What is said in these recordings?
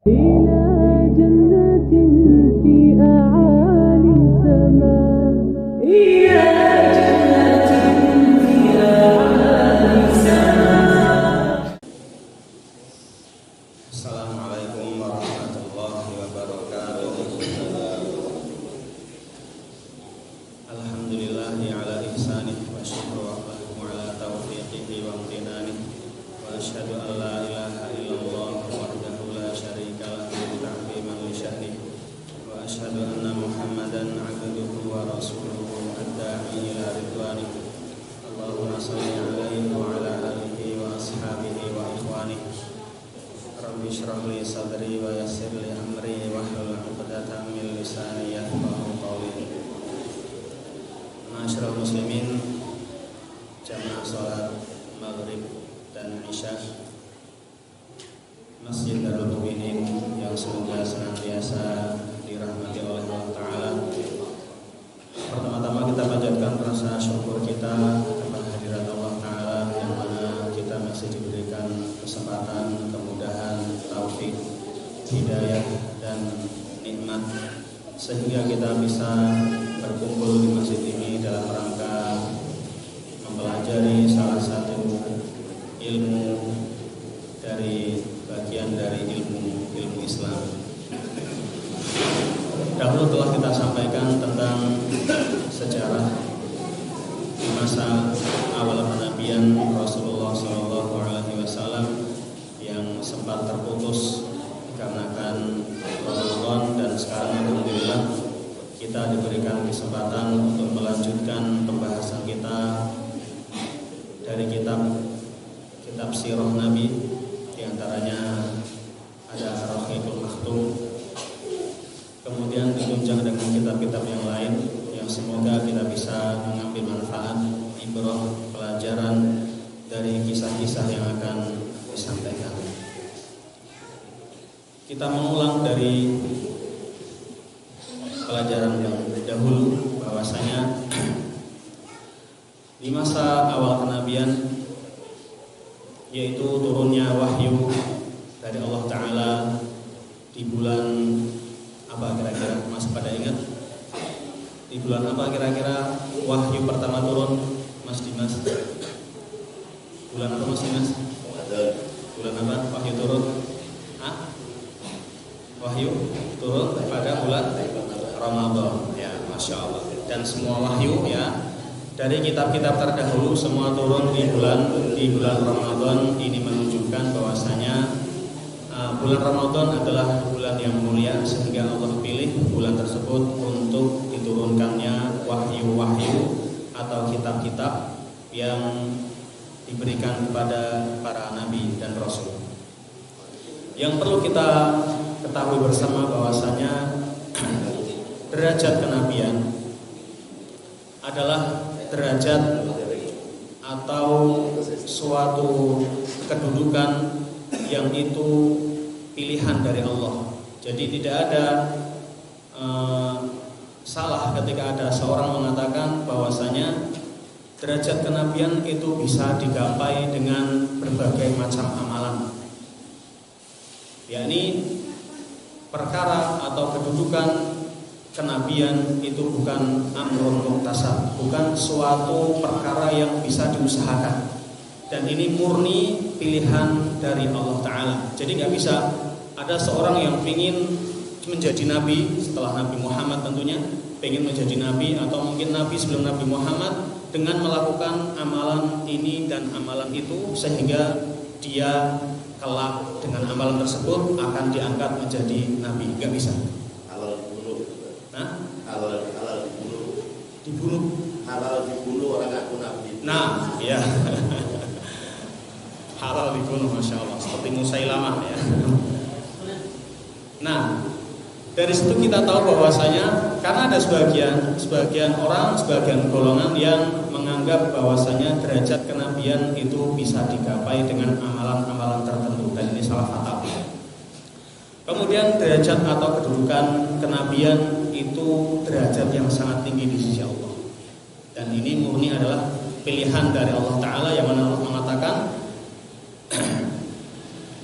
Assalamualaikum warahmatullahi wabarakatuh. Alhamdulillahi ala ihsanih wa syukru ala taufiqihi wa amtinanih. Wa asyhadu an la ilaha illallah wahdahu la syarika lahu ta'ziman li syahnih. Wa asyhadu anna Muhammadan abduhu wa rasuluhu ad-da'i ila ridwanih. Allahumma shalli alaihi wa ala alihi wa ashabihi wa ikhwanihi. Rabbi shrah li sadri wa yassir li amri wahlul 'uqdatam min lisani yafqahu qawli. Ma'asyiral muslimin, jamaah salat maghrib dan isya Masjid Darul Mu'minin yang semoga senantiasa dirahmati oleh Allah Ta'ala. Pertama-tama kita panjatkan rasa syukur kita kepada hadirat Allah Ta'ala, yang mana kita masih diberikan kesempatan, kemudahan, taufik, hidayah dan nikmat sehingga kita bisa berkumpul di masjid ini dalam rangka mempelajari salah satu ilmu dari bagian dari ilmu Islam. Dahulu telah kita sampaikan tentang sejarah di masa awal penabian Rasulullah SAW yang sempat terputus dikarenakan Ramadan, dan sekarang alhamdulillah kita diberikan kesempatan untuk melanjutkan pembahasan kita dari kitab sirah Nabi, diantaranya ada Ar-Rahiqul Makhtum, kemudian ditunjang dengan kitab-kitab yang lain yang semoga kita bisa mengambil manfaat, ibrah, pelajaran dari kisah-kisah yang akan disampaikan. Kita mengulang dari pelajaran yang dahulu bahwasanya di masa awal kenabian, yaitu turunnya wahyu dari Allah Ta'ala di bulan apa kira-kira? Mas pada ingat? Di bulan apa kira-kira wahyu pertama turun, Mas Dimas? Bulan apa Mas Dimas? Bulan apa wahyu turun? Wahyu turun pada bulan Ramadan, ya, Masya Allah. Dan semua wahyu, ya, dari kitab-kitab terdahulu semua turun di bulan Ramadan. Ini menunjukkan bahwasanya bulan Ramadan adalah bulan yang mulia, sehingga Allah pilih bulan tersebut untuk diturunkannya wahyu-wahyu atau kitab-kitab yang diberikan kepada para nabi dan rasul. Yang perlu kita ketahui bersama bahwasanya derajat kenabian adalah derajat atau suatu kedudukan yang itu pilihan dari Allah. Jadi tidak ada salah ketika ada seorang mengatakan bahwasanya derajat kenabian itu bisa digapai dengan berbagai macam amalan, yakni perkara atau kedudukan kenabian itu bukan amrun muktasab, bukan suatu perkara yang bisa diusahakan, dan ini murni pilihan dari Allah Ta'ala. Jadi gak bisa ada seorang yang ingin menjadi nabi setelah Nabi Muhammad, tentunya ingin menjadi nabi atau mungkin nabi sebelum Nabi Muhammad, dengan melakukan amalan ini dan amalan itu sehingga dia kelak dengan amalan tersebut akan diangkat menjadi nabi. Gak bisa. Halal dibunuh. Halal dibunuh. Halal dibunuh orang ngaku nabi. Nah, ya. Halal dibunuh, Masya Allah, seperti Musailamah, ya. Nah, dari situ kita tahu bahwasanya karena ada sebagian orang, sebagian golongan yang menganggap bahwasanya derajat kenabian itu bisa digapai dengan amalan-amalan tertentu, dan ini salah fatal. Kemudian derajat atau kedudukan kenabian itu derajat yang sangat tinggi di sisi Allah, dan ini murni adalah pilihan dari Allah Ta'ala, yang mana Allah mengatakan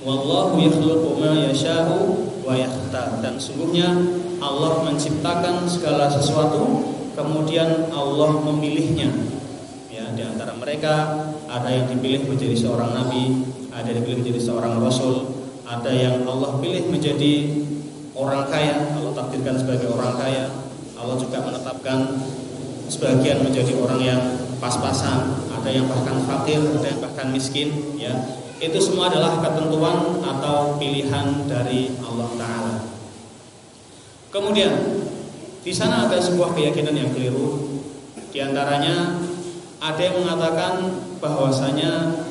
wallahu yakhluqu ma yasha'u wa yakhtar. Dan sungguhnya Allah menciptakan segala sesuatu, kemudian Allah memilihnya. Ya, di antara mereka ada yang dipilih menjadi seorang nabi, ada yang dipilih menjadi seorang rasul, ada yang Allah pilih menjadi orang kaya, Allah takdirkan sebagai orang kaya. Allah juga menetapkan sebagian menjadi orang yang pas-pasan, ada yang bahkan fakir, ada yang bahkan miskin, ya. Itu semua adalah ketentuan atau pilihan dari Allah Ta'ala. Kemudian di sana ada sebuah keyakinan yang keliru. Di antaranya ada yang mengatakan bahwasanya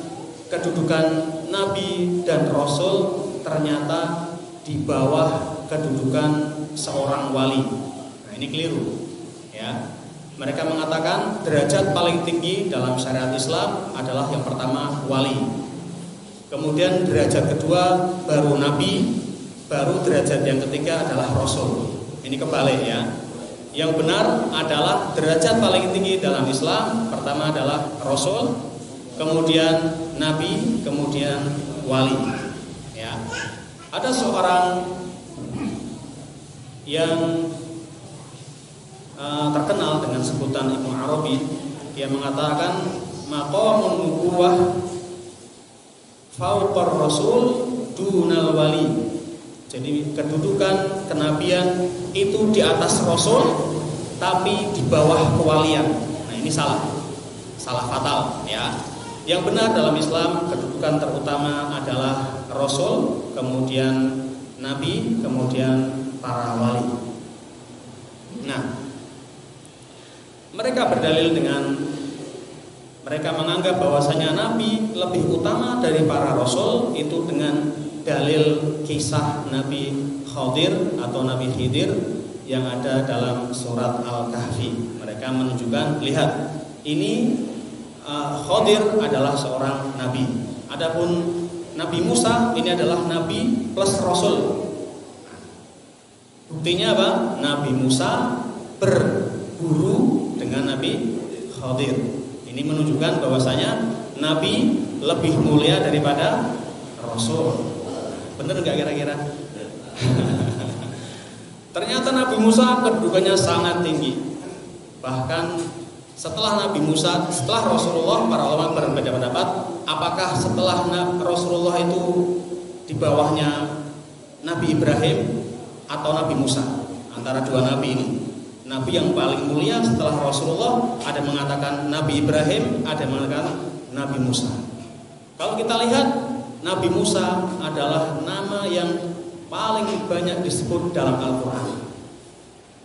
kedudukan nabi dan rasul ternyata di bawah kedudukan seorang wali. Nah, ini keliru, ya. Mereka mengatakan derajat paling tinggi dalam syariat Islam adalah yang pertama wali. Kemudian derajat kedua baru nabi, baru derajat yang ketiga adalah rasul. Ini kebalik, ya. Yang benar adalah derajat paling tinggi dalam Islam pertama adalah rasul, kemudian nabi, kemudian wali. Ya. Ada seorang yang terkenal dengan sebutan Ibnu Arabi, dia mengatakan maqamun nubuwah fauqar rasul dunal wali. Jadi kedudukan kenabian itu di atas rasul tapi di bawah kewalian. Nah, ini salah fatal, ya. Yang benar dalam Islam kedudukan terutama adalah rasul, kemudian nabi, kemudian para wali. Nah, mereka berdalil dengan mereka menganggap bahwasanya nabi lebih utama dari para rasul itu dengan dalil kisah Nabi Khadir atau Nabi Khidir yang ada dalam surat Al-Kahfi. Mereka menunjukkan, lihat, ini Khadir adalah seorang nabi. Adapun Nabi Musa ini adalah nabi plus rasul. Buktinya apa? Nabi Musa berguru dengan Nabi Khadir. Ini menunjukkan bahwasanya nabi lebih mulia daripada rasul. Benar nggak kira-kira? Ternyata Nabi Musa kedudukannya sangat tinggi. Bahkan setelah Nabi Musa, setelah Rasulullah, para ulama berbeda pendapat, apakah setelah Rasulullah itu di bawahnya Nabi Ibrahim atau Nabi Musa? Antara dua nabi ini, nabi yang paling mulia setelah Rasulullah, ada yang mengatakan Nabi Ibrahim, ada yang mengatakan Nabi Musa. Kalau kita lihat, Nabi Musa adalah nama yang paling banyak disebut dalam Al-Quran.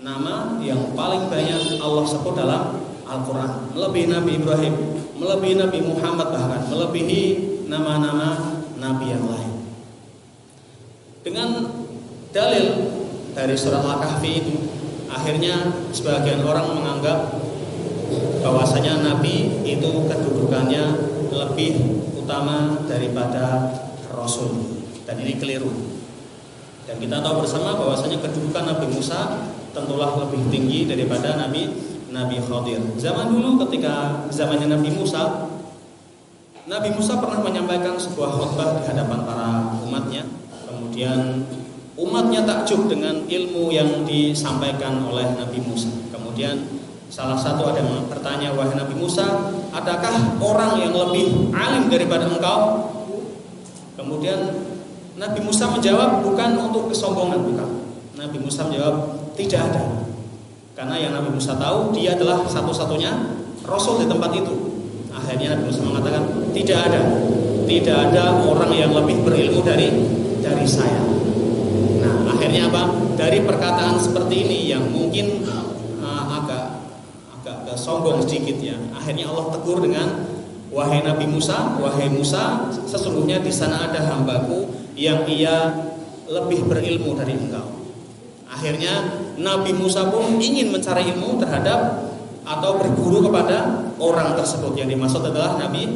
Nama yang paling banyak Allah sebut dalam Al-Quran, melebihi Nabi Ibrahim, melebihi Nabi Muhammad, bahkan melebihi nama-nama nabi yang lain. Dengan dalil dari surat Al-Kahfi itu, akhirnya sebagian orang menganggap bahwasanya nabi itu kedudukannya lebih utama daripada rasul, dan ini keliru. Dan kita tahu bersama bahwasanya kedudukan Nabi Musa tentulah lebih tinggi daripada Nabi Khadir. Zaman dulu ketika zamannya Nabi Musa pernah menyampaikan sebuah khutbah di hadapan para umatnya. Kemudian umatnya takjub dengan ilmu yang disampaikan oleh Nabi Musa. Kemudian salah satu ada yang bertanya, wahai Nabi Musa, adakah orang yang lebih alim daripada engkau? Kemudian Nabi Musa menjawab, bukan untuk kesombongan, bukan. Nabi Musa menjawab, tidak ada. Karena yang Nabi Musa tahu, dia adalah satu-satunya Rasul di tempat itu. Akhirnya Nabi Musa mengatakan, tidak ada orang yang lebih berilmu dari saya. Nah, akhirnya apa? Dari perkataan seperti ini yang mungkin agak sombong sedikit, ya. Akhirnya Allah tegur dengan, wahai Nabi Musa, wahai Musa, sesungguhnya di sana ada hambaku yang ia lebih berilmu dari engkau. Akhirnya Nabi Musa pun ingin mencari ilmu terhadap atau berguru kepada orang tersebut. Yang dimaksud adalah Nabi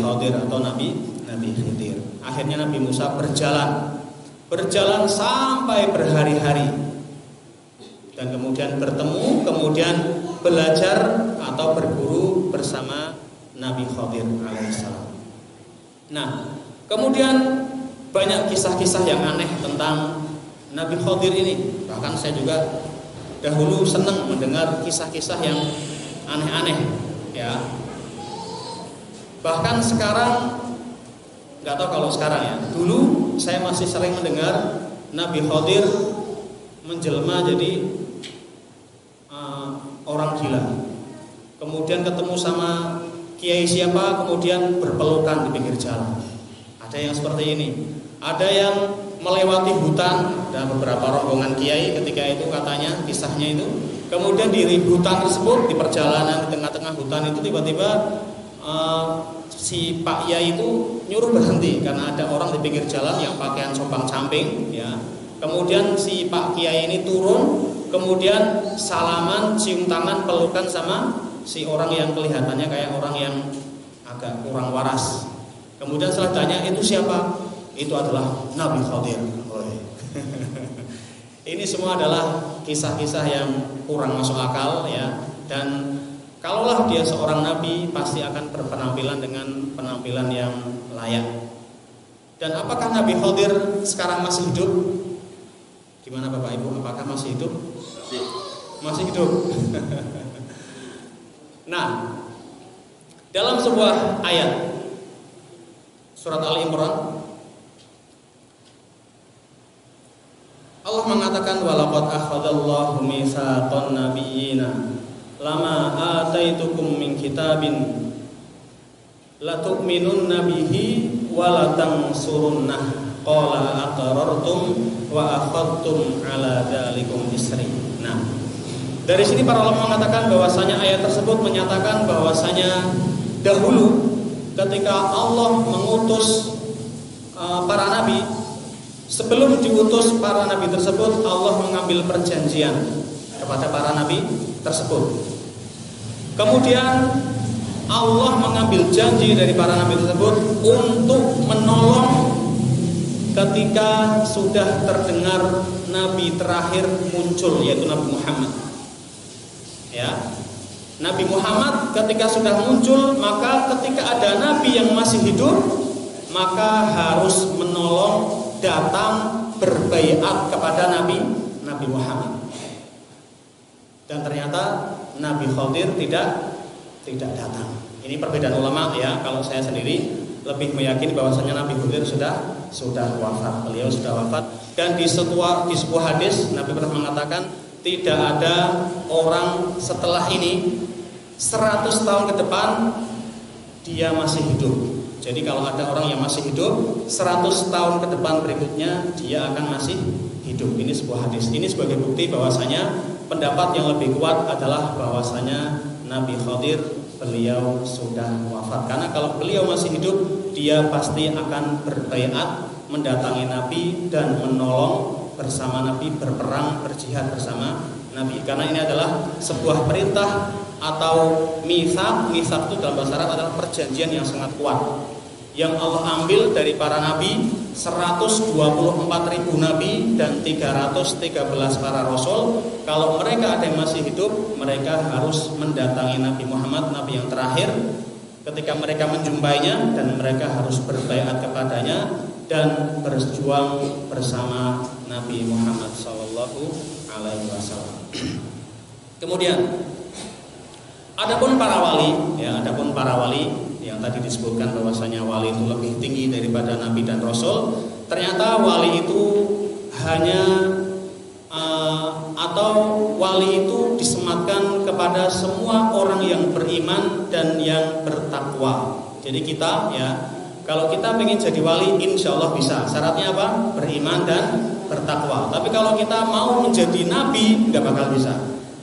Khadir atau Nabi Khidir. Akhirnya Nabi Musa berjalan sampai berhari-hari, dan kemudian bertemu, kemudian belajar atau berguru bersama Nabi Khadir alaihissalam. Nah, kemudian banyak kisah-kisah yang aneh tentang Nabi Khadir ini. Bahkan saya juga dahulu senang mendengar kisah-kisah yang aneh-aneh, ya. Bahkan sekarang, nggak tahu kalau sekarang ya. Dulu saya masih sering mendengar Nabi Khadir menjelma jadi orang gila. Kemudian ketemu sama kiai siapa, kemudian berpelukan di pinggir jalan. Ada yang seperti ini. Ada yang melewati hutan, dan beberapa rombongan kiai ketika itu katanya kisahnya itu. Kemudian di hutan tersebut, di perjalanan di tengah-tengah hutan itu tiba-tiba si Pak Yai itu nyuruh berhenti karena ada orang di pinggir jalan yang pakaian compang-camping, ya. Kemudian si Pak Kiai ini turun, kemudian salaman, cium tangan, pelukan sama si orang yang kelihatannya kayak orang yang agak kurang waras. Kemudian setelah tanya, itu siapa? Itu adalah Nabi Khadir. Ini semua adalah kisah-kisah yang kurang masuk akal, ya. Dan kalaulah dia seorang nabi, pasti akan berpenampilan dengan penampilan yang layak. Dan apakah Nabi Khadir sekarang masih hidup? Gimana Bapak Ibu? Apakah masih hidup? Masih hidup. Nah, dalam sebuah ayat surat Al-Imran, Allah mengatakan, walaqad akhadallahu mitsaqan nabiyyina lama ataitukum min kitabin la tu'minunna bihi wa la tansurunnah qala aqrartum wa akhadtum ala dzalikum isri. Nah, dari sini para ulama mengatakan bahwasanya ayat tersebut menyatakan bahwasanya dahulu ketika Allah mengutus para nabi, sebelum diutus para nabi tersebut, Allah mengambil perjanjian kepada para nabi tersebut. Kemudian Allah mengambil janji dari para nabi tersebut untuk menolong ketika sudah terdengar nabi terakhir muncul, yaitu Nabi Muhammad. Ya, Nabi Muhammad ketika sudah muncul, maka ketika ada nabi yang masih hidup, maka harus menolong, datang berbaiat kepada Nabi Muhammad. Dan ternyata Nabi Khadir tidak datang. Ini perbedaan ulama, ya. Kalau saya sendiri lebih meyakini bahwasanya Nabi Khadir sudah wafat. Beliau sudah wafat. Dan di sebuah hadis Nabi pernah mengatakan, tidak ada orang setelah ini 100 tahun ke depan dia masih hidup. Jadi kalau ada orang yang masih hidup 100 tahun ke depan berikutnya dia akan masih hidup. Ini sebuah hadis. Ini sebagai bukti bahwasanya pendapat yang lebih kuat adalah bahwasanya Nabi Khadir beliau sudah wafat. Karena kalau beliau masih hidup, dia pasti akan berbaiat, mendatangi Nabi dan menolong bersama Nabi, berperang, berjihad bersama Nabi. Karena ini adalah sebuah perintah atau mitsaq. Mitsaq itu dalam bahasa Arab adalah perjanjian yang sangat kuat yang Allah ambil dari para nabi, 124.000 nabi dan 313 para rasul. Kalau mereka ada yang masih hidup, mereka harus mendatangi Nabi Muhammad, nabi yang terakhir. Ketika mereka menjumpainya, dan mereka harus berbaiat kepadanya dan berjuang bersama Nabi Muhammad sallallahu alaihi wasallam. Kemudian adapun para wali, ya, adapun para wali yang tadi disebutkan bahwasanya wali itu lebih tinggi daripada nabi dan rasul. Ternyata wali itu hanya atau wali itu disematkan kepada semua orang yang beriman dan yang bertakwa. Jadi kita, ya, kalau kita ingin jadi wali, insya Allah bisa. Syaratnya apa? Beriman dan bertakwa. Tapi kalau kita mau menjadi nabi, nggak bakal bisa.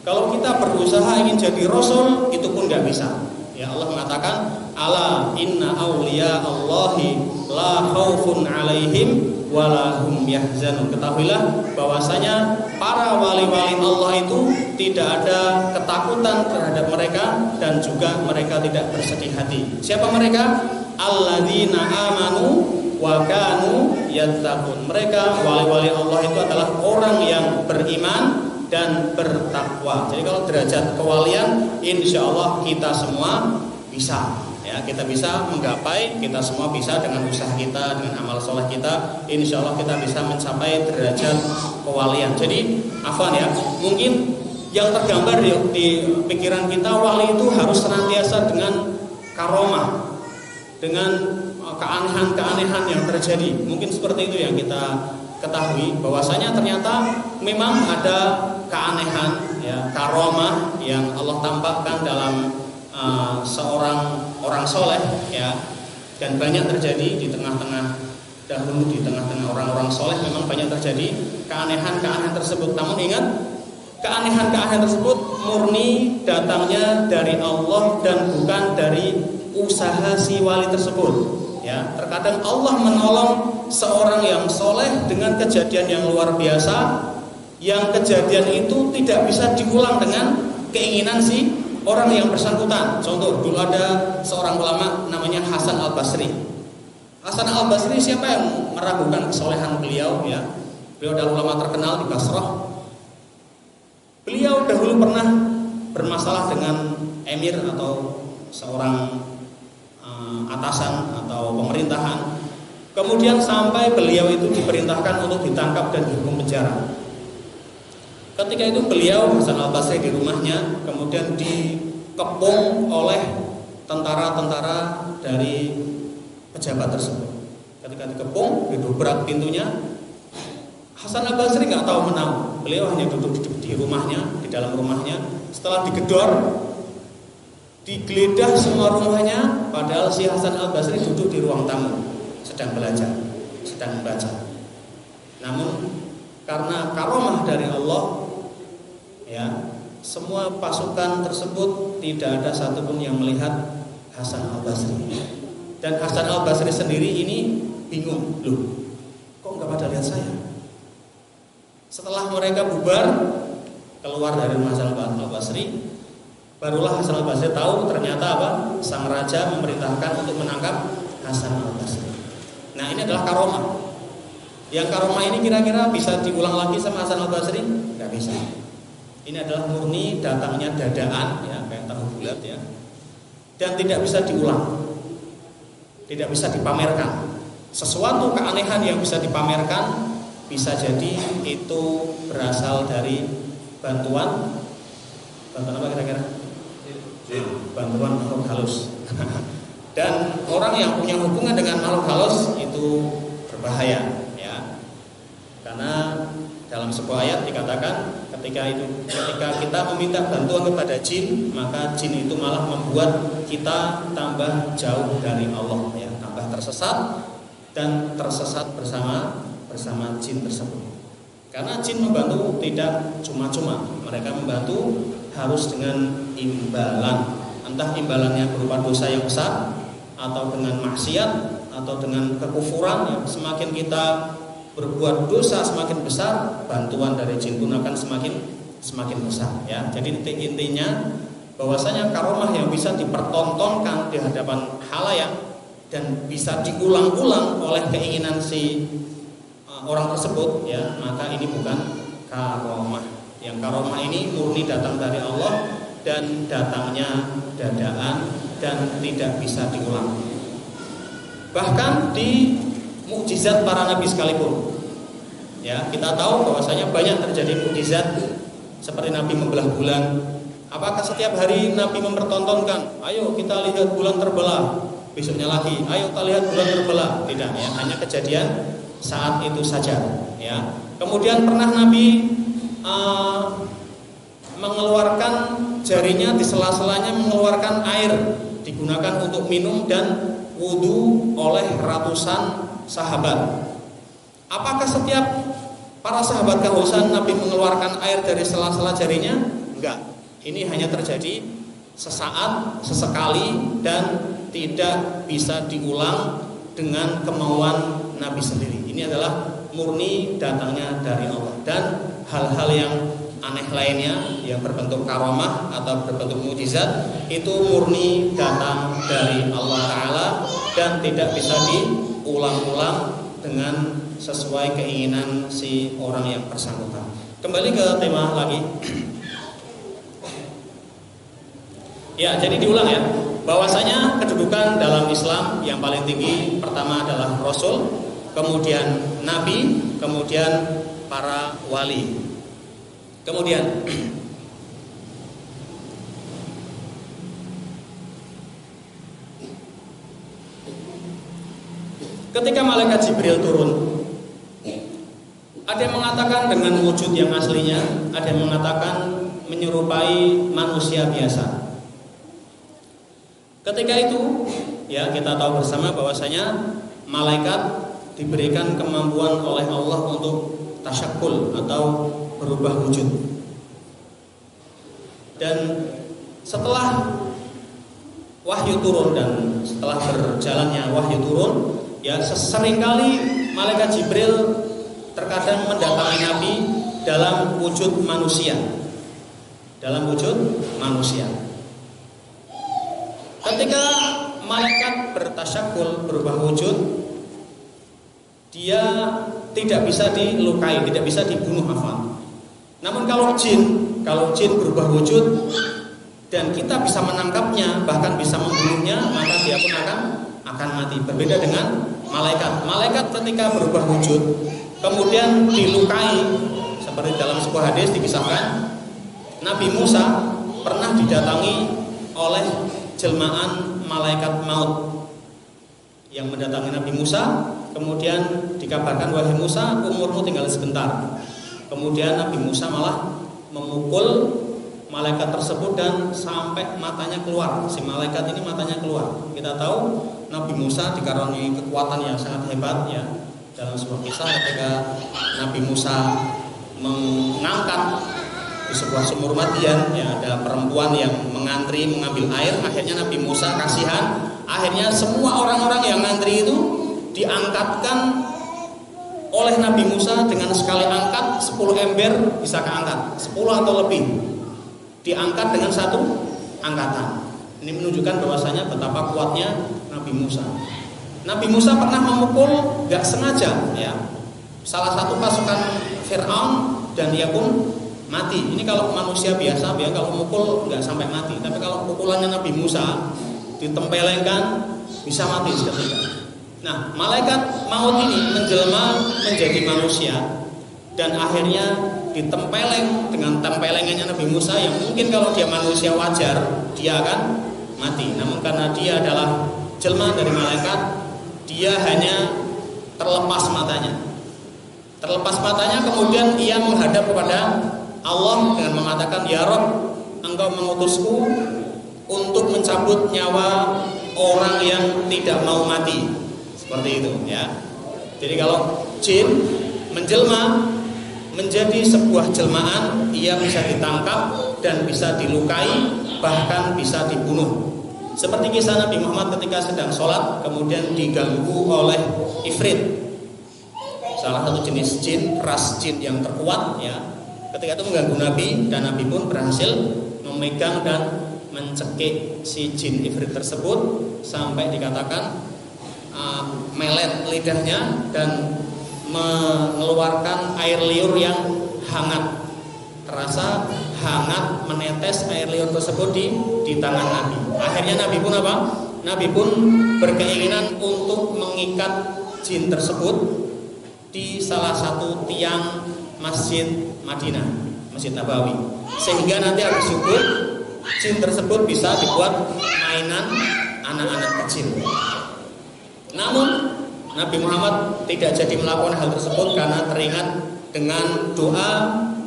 Kalau kita berusaha ingin jadi rasul, itu pun nggak bisa. Ya, Allah mengatakan, ala inna awliya Allahi la khaufun alaihim wala hum yahzanun. Ketahuilah bahwasanya para wali-wali Allah itu tidak ada ketakutan terhadap mereka dan juga mereka tidak bersedih hati. Siapa mereka? Alladzina amanu wa kanu yattaqun. Mereka wali-wali Allah itu adalah orang yang beriman dan bertakwa. Jadi kalau derajat kewalian, insya Allah kita semua bisa. Ya, kita bisa menggapai, kita semua bisa dengan usaha kita, dengan amal soleh kita, insya Allah kita bisa mencapai derajat kewalian. Jadi, afwan ya, mungkin yang tergambar di pikiran kita, wali itu harus senantiasa dengan karomah, dengan keanehan-keanehan yang terjadi. Mungkin seperti itu yang kita ketahui, bahwasanya ternyata memang ada keanehan, ya, karomah yang Allah tampakkan dalam seorang orang soleh, ya, dan banyak terjadi di tengah-tengah dahulu, di tengah-tengah orang-orang soleh memang banyak terjadi keanehan-keanehan tersebut. Namun ingat, keanehan-keanehan tersebut murni datangnya dari Allah dan bukan dari usaha si wali tersebut. Ya, terkadang Allah menolong seorang yang soleh dengan kejadian yang luar biasa, yang kejadian itu tidak bisa diulang dengan keinginan si orang yang bersangkutan. Contoh, dulu ada seorang ulama namanya Hasan Al-Basri. Hasan Al-Basri, siapa yang meragukan kesolehan beliau, ya? Beliau adalah ulama terkenal di Basrah. Beliau dahulu pernah bermasalah dengan emir atau seorang atasan atau pemerintahan. Kemudian sampai beliau itu diperintahkan untuk ditangkap dan dihukum penjara. Ketika itu beliau Hasan Al-Basri di rumahnya, kemudian dikepung oleh tentara-tentara dari pejabat tersebut. Ketika dikepung, didobrak pintunya, Hasan Al-Basri nggak tahu menahu. Beliau hanya duduk di rumahnya, di dalam rumahnya. Setelah digedor, digeledah semua rumahnya, padahal si Hasan Al-Basri duduk di ruang tamu, sedang belajar, sedang membaca. Namun karena karomah dari Allah, ya, semua pasukan tersebut tidak ada satupun yang melihat Hasan Al-Basri. Dan Hasan Al-Basri sendiri ini bingung, loh, kok nggak pada lihat saya? Setelah mereka bubar keluar dari rumah Hasan Al-Basri, barulah Hasan Al-Basri tahu ternyata apa? Sang raja memerintahkan untuk menangkap Hasan Al-Basri. Nah, ini adalah karomah. Yang karomah ini kira-kira bisa diulang lagi sama Hasan Al-Basri? Nggak bisa. Ini adalah murni datangnya dadaan, ya, kayak tahu bulat, ya, dan tidak bisa diulang, tidak bisa dipamerkan. Sesuatu keanehan yang bisa dipamerkan bisa jadi itu berasal dari bantuan apa kira-kira? Bantuan makhluk halus. Dan orang yang punya hubungan dengan makhluk halus itu berbahaya, ya, karena dalam sebuah ayat dikatakan ketika kita meminta bantuan kepada jin, maka jin itu malah membuat kita tambah jauh dari Allah, ya, tambah tersesat dan tersesat bersama jin tersebut. Karena jin membantu tidak cuma-cuma, mereka membantu harus dengan imbalan, entah imbalannya berupa dosa yang besar atau dengan maksiat atau dengan kekufuran, ya. Semakin kita berbuat dosa semakin besar, bantuan dari jin pun akan semakin besar, ya. Jadi intinya bahwasanya karomah yang bisa dipertontonkan di hadapan khalayak dan bisa diulang-ulang oleh keinginan si orang tersebut, ya, maka ini bukan karomah. Yang karomah ini murni datang dari Allah dan datangnya dadaan dan tidak bisa diulang. Bahkan di mukjizat para nabi sekalipun, ya, kita tahu bahwasanya banyak terjadi mukjizat seperti Nabi membelah bulan. Apakah setiap hari Nabi mempertontonkan, ayo kita lihat bulan terbelah, besoknya lagi, ayo kita lihat bulan terbelah? Tidak, ya, hanya kejadian saat itu saja, ya. Kemudian pernah Nabi mengeluarkan jarinya, di sela-selanya mengeluarkan air digunakan untuk minum dan wudu oleh ratusan sahabat. Apakah setiap para sahabat kehausan Nabi mengeluarkan air dari sela-sela jarinya? Enggak. Ini hanya terjadi sesaat, sesekali, dan tidak bisa diulang dengan kemauan Nabi sendiri. Ini adalah murni datangnya dari Allah. Dan hal-hal yang aneh lainnya yang berbentuk karomah atau berbentuk mukjizat itu murni datang dari Allah Ta'ala dan tidak bisa diulang-ulang dengan sesuai keinginan si orang yang bersangkutan. Kembali ke tema lagi. Ya, jadi diulang, ya. bahwasanya kedudukan dalam Islam yang paling tinggi pertama adalah Rasul, kemudian Nabi, kemudian para wali. Kemudian ketika malaikat Jibril turun, ada yang mengatakan dengan wujud yang aslinya, ada yang mengatakan menyerupai manusia biasa. Ketika itu, ya kita tahu bersama bahwasanya malaikat diberikan kemampuan oleh Allah untuk tasyakul atau berubah wujud. Dan setelah wahyu turun dan setelah berjalannya wahyu turun, ya seringkali malaikat Jibril terkadang mendatangi Nabi dalam wujud manusia. Dalam wujud manusia. Ketika malaikat bertasyakul, berubah wujud, dia tidak bisa dilukai, tidak bisa dibunuh, afwan. Namun kalau jin berubah wujud dan kita bisa menangkapnya, bahkan bisa membunuhnya, maka dia pun akan mati. Berbeda dengan malaikat. Malaikat ketika berubah wujud, kemudian dilukai, seperti dalam sebuah hadis dikisahkan, Nabi Musa pernah didatangi oleh jelmaan malaikat maut yang mendatangi Nabi Musa. Kemudian dikabarkan, wahai Musa, umurmu tinggal sebentar. Kemudian Nabi Musa malah memukul malaikat tersebut dan sampai matanya keluar. Si malaikat ini matanya keluar. Kita tahu Nabi Musa dikaruniai kekuatan yang sangat hebat, ya. Dalam sebuah kisah ketika Nabi Musa mengangkat di sebuah sumur madian, ya, ada perempuan yang mengantri mengambil air. Akhirnya Nabi Musa kasihan, akhirnya semua orang-orang yang ngantri itu diangkatkan oleh Nabi Musa. Dengan sekali angkat 10 ember bisa keangkat, 10 atau lebih diangkat dengan satu angkatan. Ini menunjukkan bahwasanya betapa kuatnya Nabi Musa. Nabi Musa pernah memukul gak sengaja, ya, salah satu pasukan Fir'aun dan dia pun mati. Ini kalau manusia biasa, kalau mukul nggak sampai mati. Tapi kalau pukulannya Nabi Musa ditempelengkan bisa mati seketika. Nah, malaikat maut ini menjelma menjadi manusia dan akhirnya ditempeleng dengan tempelengannya Nabi Musa yang mungkin kalau dia manusia wajar dia akan mati. Namun karena dia adalah jelma dari malaikat, dia hanya terlepas matanya. Kemudian ia menghadap kepada Allah dengan mengatakan, ya Rabb, engkau mengutusku untuk mencabut nyawa orang yang tidak mau mati. Seperti itu, ya. Jadi kalau jin menjelma menjadi sebuah jelmaan, ia bisa ditangkap dan bisa dilukai, bahkan bisa dibunuh. Seperti kisah Nabi Muhammad ketika sedang sholat, kemudian diganggu oleh ifrit, salah satu jenis jin, ras jin yang terkuat, ya. Ketika itu mengganggu Nabi dan Nabi pun berhasil memegang dan mencekik si jin ifrit tersebut sampai dikatakan melet lidahnya dan mengeluarkan air liur yang hangat. Terasa hangat menetes air liur tersebut di tangan Nabi. Akhirnya Nabi pun apa? Nabi pun berkeinginan untuk mengikat jin tersebut di salah satu tiang Masjid Madinah, Masjid Nabawi, sehingga nanti habis subuh jin tersebut bisa dibuat mainan anak-anak kecil. Namun Nabi Muhammad tidak jadi melakukan hal tersebut karena teringat dengan doa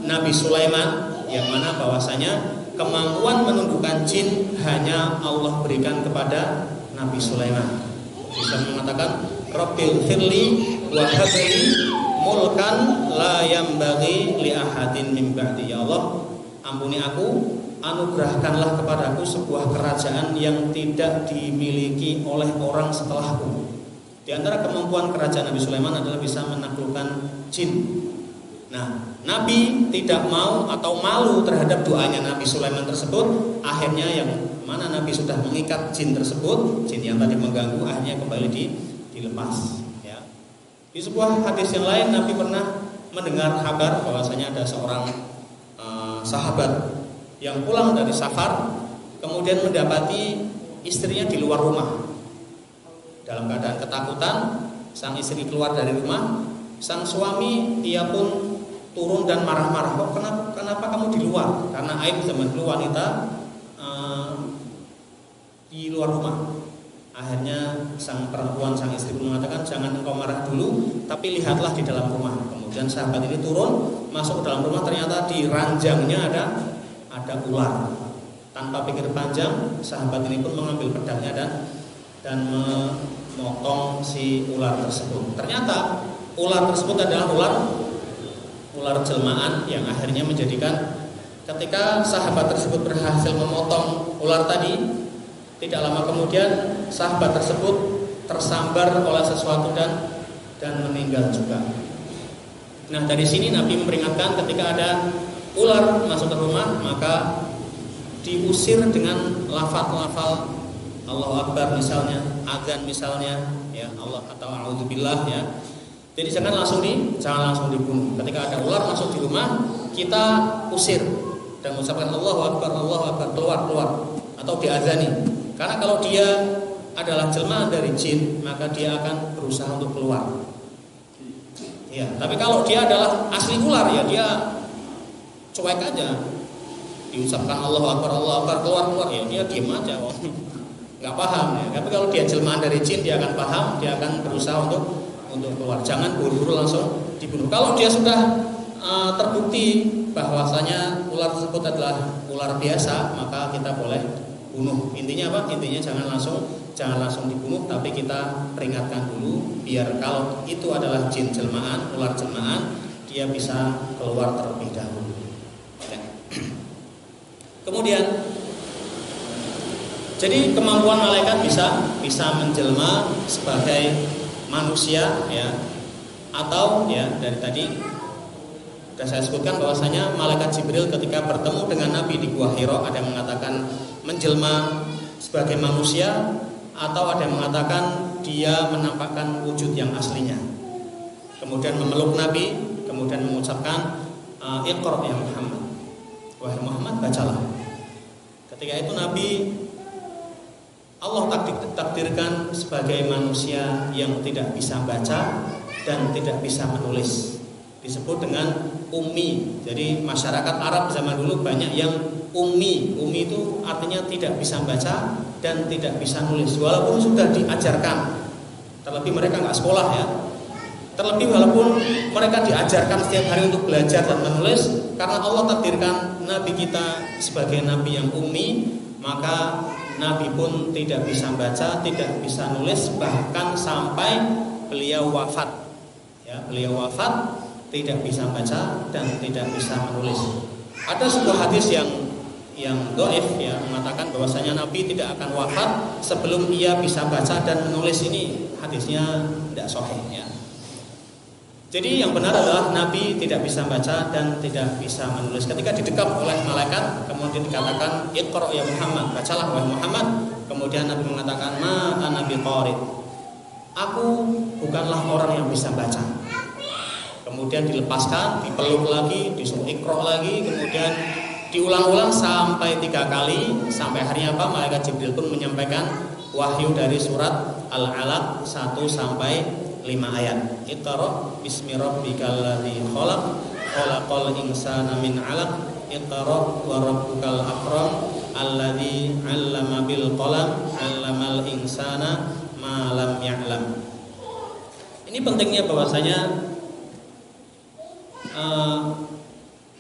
Nabi Sulaiman, yang mana bahwasanya kemampuan menundukkan jin hanya Allah berikan kepada Nabi Sulaiman. Bisa mengatakan, Rabbil firli wa habli mulkan la yambaghi li ahadin min ba'di. Ya Allah, ampuni aku, anugerahkanlah kepadaku sebuah kerajaan yang tidak dimiliki oleh orang setelahku. Di antara kemampuan kerajaan Nabi Sulaiman adalah bisa menaklukkan jin. Nah, Nabi tidak mau atau malu terhadap doanya Nabi Sulaiman tersebut. Akhirnya yang mana Nabi sudah mengikat jin tersebut, jin yang tadi mengganggu, akhirnya kembali dilepas. Ya. Di sebuah hadis yang lain, Nabi pernah mendengar kabar bahwasanya ada seorang sahabat yang pulang dari safar, kemudian mendapati istrinya di luar rumah. Dalam keadaan ketakutan, sang istri keluar dari rumah, sang suami dia pun turun dan marah-marah. Kok kenapa kamu di luar? Karena aib zaman dulu wanita di luar rumah. Akhirnya sang perempuan, sang istri pun mengatakan, jangan engkau marah dulu, tapi lihatlah di dalam rumah. Kemudian sahabat ini turun, masuk ke dalam rumah, ternyata di ranjangnya ada ular. Tanpa pikir panjang, sahabat ini pun mengambil pedangnya dan memotong si ular tersebut. Ternyata ular tersebut adalah ular jelmaan yang akhirnya menjadikan ketika sahabat tersebut berhasil memotong ular tadi, tidak lama kemudian sahabat tersebut tersambar oleh sesuatu dan meninggal juga. Nah, dari sini Nabi memperingatkan ketika ada ular masuk ke rumah, maka diusir dengan lafaz-lafaz Allahu Akbar misalnya, azan misalnya, ya Allah, atau a'udzubillah ya. Jadi jangan langsung dibunuh. Ketika ada ular masuk di rumah, kita usir dan mengucapkan Allahu Akbar, keluar atau diazani. Karena kalau dia adalah jelmaan dari jin, maka dia akan berusaha untuk keluar. Ya, tapi kalau dia adalah asli ular, ya dia cuek aja. Diucapkan Allahu Akbar, keluar, ya dia diam aja, nggak paham ya. Tapi kalau dia jelmaan dari jin, dia akan paham, dia akan berusaha untuk keluar. Jangan buru-buru langsung dibunuh. Kalau dia sudah terbukti bahwasanya ular tersebut adalah ular biasa, maka kita boleh bunuh. Intinya apa? Intinya jangan langsung dibunuh, tapi kita peringatkan dulu biar kalau itu adalah jin jelmaan, ular jelmaan, dia bisa keluar terlebih dahulu. Kemudian, jadi kemampuan malaikat bisa menjelma sebagai manusia, ya, atau ya dari tadi sudah saya sebutkan bahwasanya malaikat Jibril ketika bertemu dengan Nabi di Gua Hira, ada yang mengatakan menjelma sebagai manusia, atau ada yang mengatakan dia menampakkan wujud yang aslinya. Kemudian memeluk Nabi, kemudian mengucapkan Iqra ya Muhammad. Wahai Muhammad, bacalah. Ketika itu Nabi Allah takdirkan sebagai manusia yang tidak bisa baca dan tidak bisa menulis. Disebut dengan ummi. Jadi masyarakat Arab zaman dulu banyak yang ummi. Ummi itu artinya tidak bisa baca dan tidak bisa nulis. Walaupun sudah diajarkan. Terlebih mereka nggak sekolah ya. Terlebih walaupun mereka diajarkan setiap hari untuk belajar dan menulis, karena Allah takdirkan Nabi kita sebagai Nabi yang ummi, maka Nabi pun tidak bisa baca, tidak bisa nulis, bahkan sampai beliau wafat. Ya, beliau wafat tidak bisa baca dan tidak bisa menulis. Ada sebuah hadis yang dhaif ya, mengatakan bahwasanya Nabi tidak akan wafat sebelum ia bisa baca dan menulis. Ini hadisnya tidak sahih ya. Jadi yang benar adalah Nabi tidak bisa baca dan tidak bisa menulis. Ketika didekap oleh malaikat, kemudian dikatakan Iqra ya Muhammad, bacalah wahai Muhammad. Kemudian Nabi mengatakan ma ana biqari. Aku bukanlah orang yang bisa baca. Kemudian dilepaskan, dipeluk lagi, disuruh Iqra lagi, kemudian diulang-ulang sampai 3 kali. Sampai akhirnya apa? Malaikat Jibril pun menyampaikan wahyu dari surat Al-Alaq 1 sampai 5 ayat. Iqra bismi rabbikal ladzi khalaq, khalaqal insana min 'alaq, Iqra wa rabbukal akram, alladzi 'allama bil qalam, 'allamal insana ma lam ya'lam. Ini pentingnya bahwasanya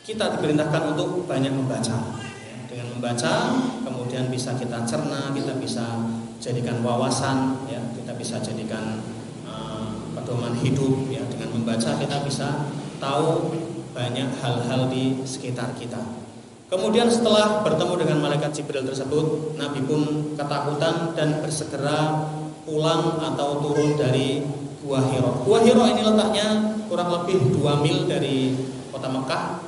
kita diperintahkan untuk banyak membaca. Dengan membaca, kemudian bisa kita cerna, kita bisa jadikan wawasan, ya, kita bisa jadikan pedoman hidup. Ya, dengan membaca kita bisa tahu banyak hal-hal di sekitar kita. Kemudian setelah bertemu dengan malaikat Jibril tersebut, Nabi pun ketakutan dan bersegera pulang atau turun dari Gua Hira. Gua Hira ini letaknya kurang lebih 2 mil dari kota Mekah,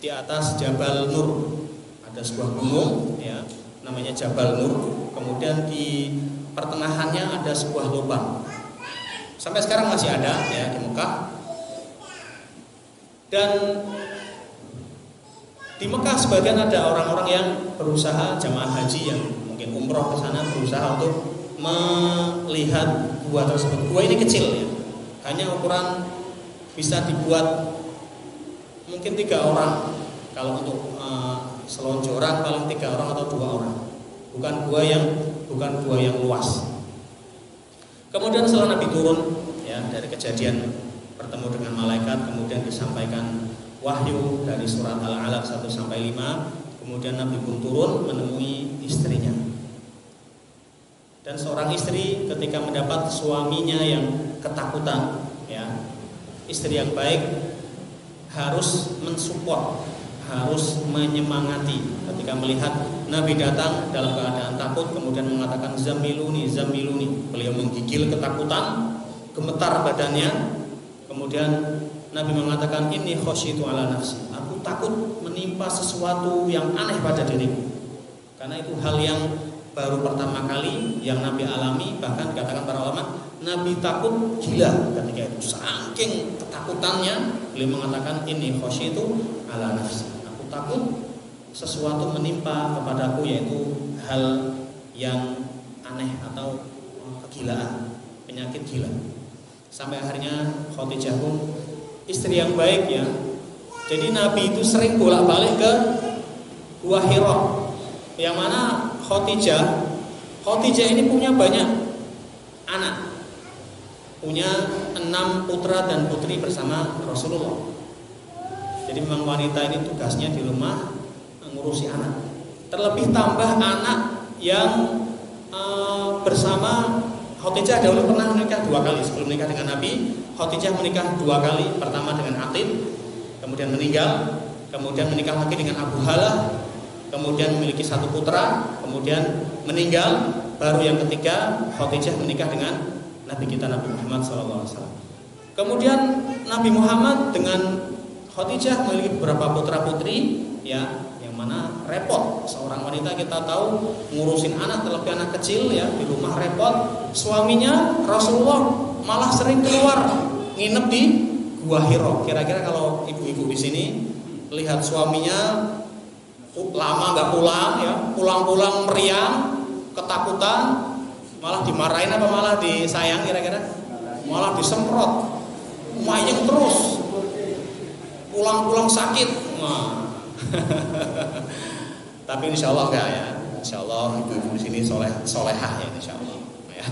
di atas Jabal Nur. Ada sebuah gunung ya, namanya Jabal Nur. Kemudian di pertengahannya ada sebuah lubang. Sampai sekarang masih ada ya di Mekah. Dan di Mekah sebagian ada orang-orang yang berusaha jamaah haji yang mungkin mungkin umroh ke sana berusaha untuk melihat gua tersebut. Gua ini kecil ya, hanya ukuran bisa dibuat mungkin 3 orang. Kalau untuk selonjoran paling 3 orang atau 2 orang. Bukan gua yang luas. Kemudian setelah Nabi turun ya dari kejadian bertemu dengan malaikat, kemudian disampaikan wahyu dari surat Al-Alaq 1 sampai 5. Kemudian Nabi pun turun menemui istrinya. Dan seorang istri ketika mendapat suaminya yang ketakutan, ya, istri yang baik harus mensupport, harus menyemangati ketika melihat Nabi datang dalam keadaan takut, kemudian mengatakan zamiluni, zamiluni. Beliau menggigil ketakutan, gemetar badannya. Kemudian Nabi mengatakan inni khasyitu ala nafsi. Aku takut menimpa sesuatu yang aneh pada diriku. Karena itu hal yang baru pertama kali yang Nabi alami, bahkan dikatakan para ulama Nabi takut gila ketika itu. Saking ketakutannya beliau mengatakan inni khasyitu ala nafsi. Aku takut sesuatu menimpa kepadaku, yaitu hal yang aneh atau kegilaan, penyakit gila. Sampai akhirnya Khadijah pun istri yang baik ya. Jadi Nabi itu sering bolak-balik ke Gua Hira, yang mana Khadijah ini punya banyak anak, punya 6 putra dan putri bersama Rasulullah. Jadi memang wanita ini tugasnya di rumah ngurusi anak. Terlebih tambah anak yang bersama Khadijah dahulu pernah menikah 2 kali sebelum menikah dengan Nabi. Khadijah menikah 2 kali, pertama dengan Atib, kemudian meninggal, kemudian menikah lagi dengan Abu Halah, kemudian memiliki 1 putra, kemudian meninggal, baru yang ketiga Khadijah menikah dengan Nabi kita Nabi Muhammad SAW. Kemudian Nabi Muhammad dengan Khadijah memiliki beberapa putra putri, ya, yang mana repot. Seorang wanita kita tahu ngurusin anak, terlebih anak kecil ya, di rumah repot. Suaminya Rasulullah malah sering keluar nginep di Gua Hira. Kira-kira kalau ibu-ibu di sini lihat suaminya lama nggak pulang ya, pulang-pulang meriang, ketakutan, malah dimarahin apa malah disayang kira-kira? Malah disemprot, mayeng terus, pulang-pulang sakit. Wah. Tapi insya Allah enggak ya. Insya Allah ibu-ibu di sini solehah ya insya Allah. Ya.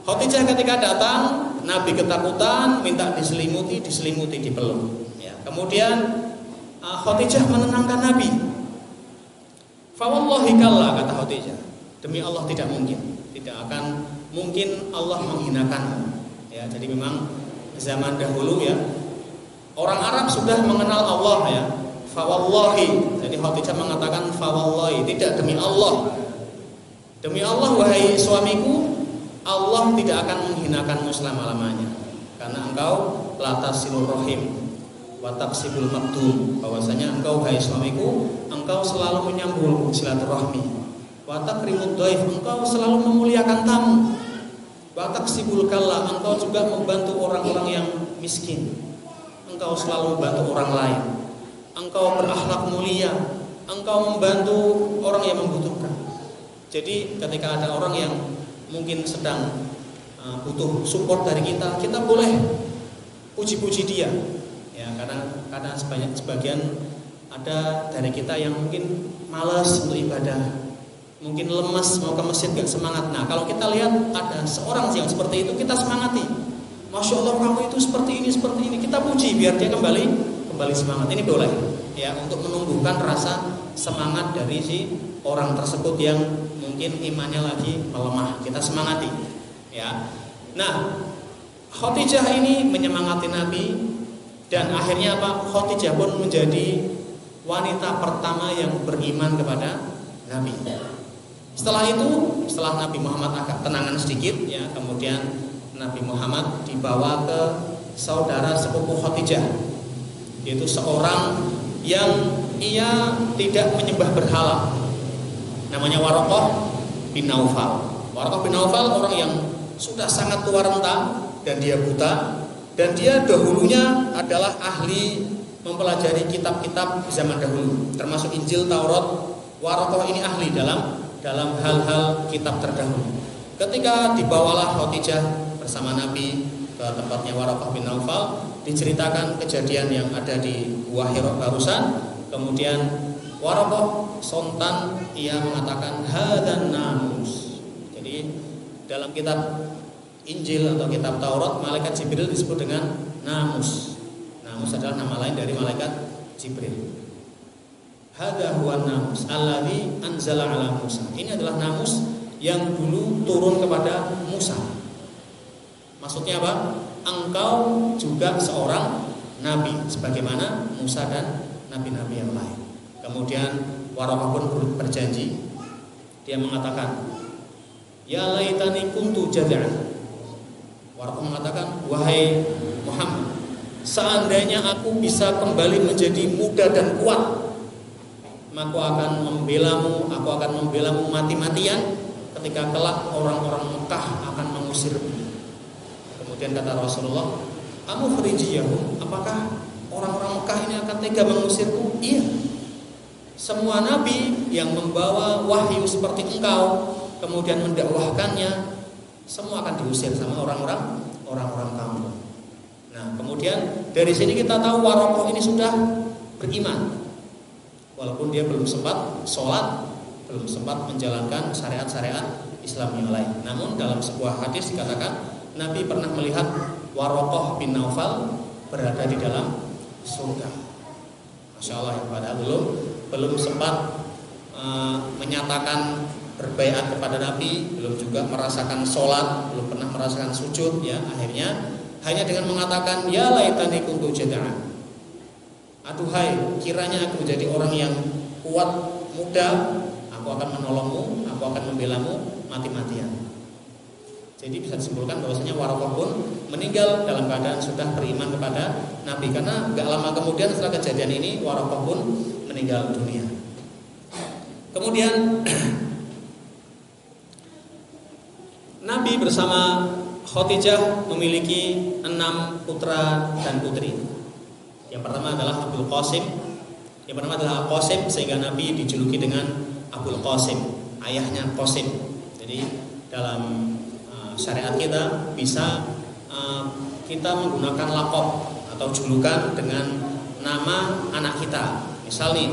Khadijah ketika datang, Nabi ketakutan, minta diselimuti, dipeluk. Ya. Kemudian Khadijah menenangkan Nabi. Fa wallahi kalla, kata Khadijah, demi Allah tidak akan mungkin Allah menghinakanmu. Ya, jadi memang zaman dahulu ya, orang Arab sudah mengenal Allah ya. Fa wallahi, jadi Khadijah mengatakan fa wallahi, tidak, demi Allah. Demi Allah wahai suamiku, Allah tidak akan menghinakanmu selama-lamanya. Karena engkau la tasilur rahim wa taqsibul maqdum, bahwasanya engkau wahai suamiku, engkau selalu menyambung silaturahmi. Wa taqrimud dhaif, engkau selalu memuliakan tamu. Wa taqsibul kalla, engkau juga membantu orang-orang yang miskin. Engkau selalu membantu orang lain. Engkau berakhlak mulia, engkau membantu orang yang membutuhkan. Jadi ketika ada orang yang mungkin sedang butuh support dari kita, kita boleh puji-puji dia. Ya, karena sebagian ada dari kita yang mungkin malas untuk ibadah, mungkin lemas, mau ke masjid gak semangat. Nah, kalau kita lihat ada seorang yang seperti itu, kita semangati. Masya Allah kamu itu seperti ini, kita puji biar dia kembali semangat. Ini boleh ya, untuk menumbuhkan rasa semangat dari si orang tersebut yang mungkin imannya lagi melemah. Kita semangati ya. Nah, Khadijah ini menyemangati Nabi, dan akhirnya apa? Khadijah pun menjadi wanita pertama yang beriman kepada Nabi. Setelah itu, setelah Nabi Muhammad agak tenangan sedikit ya, kemudian Nabi Muhammad dibawa ke saudara sepupu Khadijah, yaitu seorang yang ia tidak menyembah berhala, namanya Waraqah bin Naufal. Waraqah bin Naufal orang yang sudah sangat tua renta dan dia buta, dan dia dahulunya adalah ahli mempelajari kitab-kitab zaman dahulu, termasuk Injil, Taurat. Waraqah ini ahli dalam dalam hal-hal kitab terdahulu. Ketika dibawalah Khadijah bersama Nabi ke tempatnya Waraqah bin Naufal, diceritakan kejadian yang ada di Gua Hira barusan. Kemudian Waraqah sontan ia mengatakan hadan namus. Jadi dalam kitab Injil atau kitab Taurat, malaikat Jibril disebut dengan namus. Namus adalah nama lain dari malaikat Jibril. Hadza huwa namus alladzi anzala ala Musa. Ini adalah namus yang dulu turun kepada Musa. Maksudnya apa? Engkau juga seorang nabi sebagaimana Musa dan nabi-nabi yang lain. Kemudian Waraqah pun berjanji. Dia mengatakan, "Ya laitani kuntu jad'an." Waraqah mengatakan, "Wahai Muhammad, seandainya aku bisa kembali menjadi muda dan kuat, maka aku akan membelamu mati-matian ketika kelak orang-orang Mekah akan mengusirmu." Kemudian kata Rasulullah, "Amukhrijiyahum, apakah orang-orang Mekah ini akan tega mengusirku?" Iya. Semua nabi yang membawa wahyu seperti engkau kemudian mendakwahkannya, semua akan diusir sama orang-orang kampung. Nah, kemudian dari sini kita tahu Waraqah ini sudah beriman. Walaupun dia belum sempat sholat, belum sempat menjalankan syariat-syariat Islam yang lain. Namun dalam sebuah hadis dikatakan Nabi pernah melihat Waraqah bin Naufal berada di dalam surga. Masya Allah, ya, padahal belum sempat menyatakan berbaiat kepada Nabi, belum juga merasakan sholat, belum pernah merasakan sujud. Ya, akhirnya hanya dengan mengatakan ya laitani kuntu jad'an. Aduhai, kiranya aku menjadi orang yang kuat, muda, aku akan menolongmu, aku akan membelamu mati-matian. Jadi bisa disimpulkan bahwasanya Waraqah pun meninggal dalam keadaan sudah beriman kepada Nabi, karena gak lama kemudian setelah kejadian ini Waraqah pun meninggal dunia. Kemudian Nabi bersama Khadijah memiliki 6 putra dan putri. Yang pertama adalah Abul Qasim. Yang pertama adalah Qasim, sehingga Nabi dijuluki dengan Abul Qasim, ayahnya Qasim. Jadi dalam syariat kita bisa kita menggunakan laqab atau julukan dengan nama anak kita. Misal nih,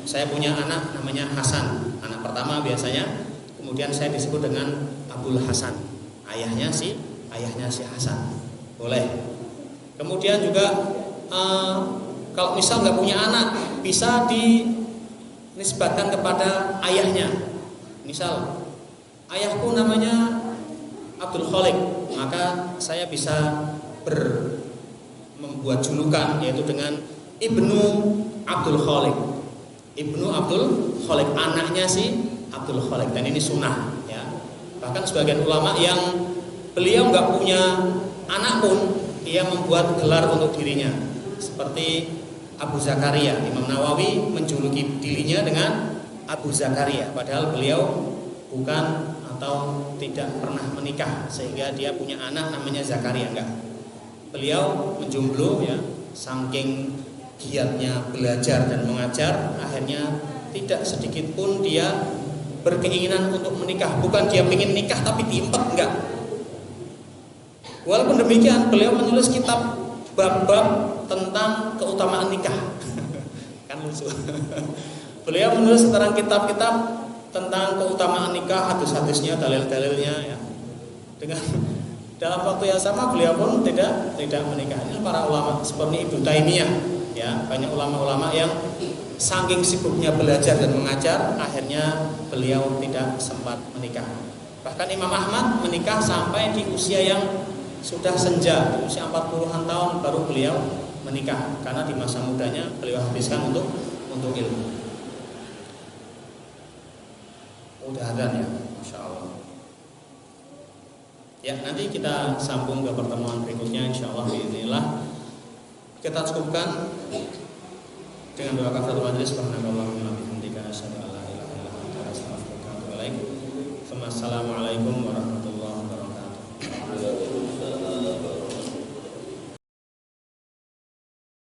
saya punya anak namanya Hasan, anak pertama biasanya. Kemudian saya disebut dengan Abul Hasan, ayahnya si Hasan. Boleh. Kemudian juga kalau misal nggak punya anak, bisa dinisbatkan kepada ayahnya. Misal ayahku namanya Abdul Khalik, maka saya bisa membuat julukan yaitu dengan Ibnu Abdul Khalik. Ibnu Abdul Khalik, anaknya si Abdul Khalik, dan ini sunnah ya. Bahkan sebagian ulama yang beliau nggak punya anak pun ia membuat gelar untuk dirinya, seperti Abu Zakaria. Imam Nawawi menjuluki dirinya dengan Abu Zakaria, padahal beliau bukan atau tidak pernah menikah, sehingga dia punya anak namanya Zakaria, enggak. Beliau menjomblo ya, saking giatnya belajar dan mengajar, akhirnya tidak sedikit pun dia berkeinginan untuk menikah. Bukan dia ingin nikah tapi diimpet, enggak. Walaupun demikian, beliau menulis kitab bab-bab tentang keutamaan nikah. Kan lucu. Beliau menulis tentang kitab-kitab tentang keutamaan nikah, hadis-hadisnya, dalil-dalilnya ya. Dengan dalam waktu yang sama beliau pun tidak menikah. Ini para ulama seperti Ibnu Taimiyah ya, banyak ulama-ulama yang saking sibuknya belajar dan mengajar, akhirnya beliau tidak sempat menikah. Bahkan Imam Ahmad menikah sampai di usia yang sudah senja, di usia 40-an tahun baru beliau menikah, karena di masa mudanya beliau habiskan untuk ilmu. Udah ada ya, Masya Allah. Ya, nanti kita sambung ke pertemuan berikutnya, Insya Allah. Bismillah. Kita cukupkan dengan doa kafaratul majlis. Subhanallah.